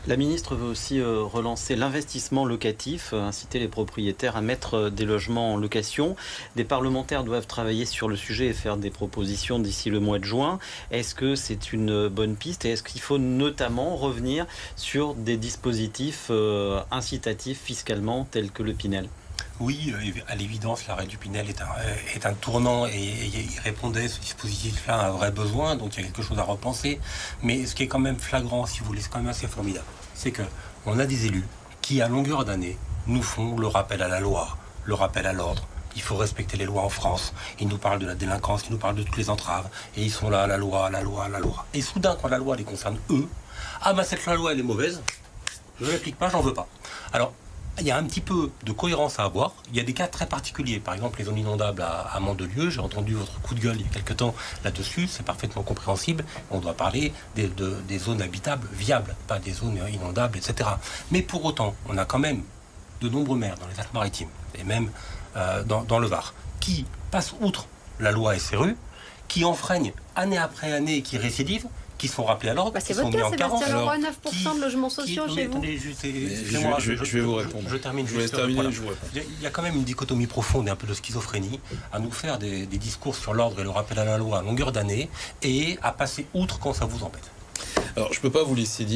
La ministre veut aussi relancer l'investissement locatif, inciter les propriétaires à mettre des logements en location. Des parlementaires doivent travailler sur le sujet et faire des propositions d'ici le mois de juin. Est-ce que c'est une bonne piste et est-ce qu'il faut notamment revenir sur des dispositifs incitatifs fiscalement tels que le Pinel? Oui, à l'évidence, l'arrêt du Pinel est un tournant et il répondait, ce dispositif-là, à un vrai besoin, donc il y a quelque chose à repenser. Mais ce qui est quand même flagrant, si vous voulez, c'est quand même assez formidable, c'est qu'on a des élus qui, à longueur d'année, nous font le rappel à la loi, le rappel à l'ordre. Il faut respecter les lois en France. Ils nous parlent de la délinquance, ils nous parlent de toutes les entraves. Et ils sont là, la loi, la loi, la loi. Et soudain, quand la loi les concerne eux, ah ben cette loi, elle est mauvaise, je ne l'applique pas, j'en veux pas. Alors, il y a un petit peu de cohérence à avoir. Il y a des cas très particuliers. Par exemple, les zones inondables à Mandelieu. J'ai entendu votre coup de gueule il y a quelque temps là-dessus. C'est parfaitement compréhensible. On doit parler des zones habitables viables, pas des zones inondables, etc. Mais pour autant, on a quand même de nombreux maires dans les Alpes-Maritimes et même dans le Var qui passent outre la loi SRU, qui enfreignent année après année et qui récidivent, qui sont rappelés à l'ordre, c'est votre cas, Sébastien Leroy, 9% de logements sociaux chez vous. Je vais vous répondre. Je termine. Je vous laisse terminer, je vous réponds. Il y a quand même une dichotomie profonde et un peu de schizophrénie à nous faire des discours sur l'ordre et le rappel à la loi à longueur d'année et à passer outre quand ça vous embête. Alors, je ne peux pas vous laisser dire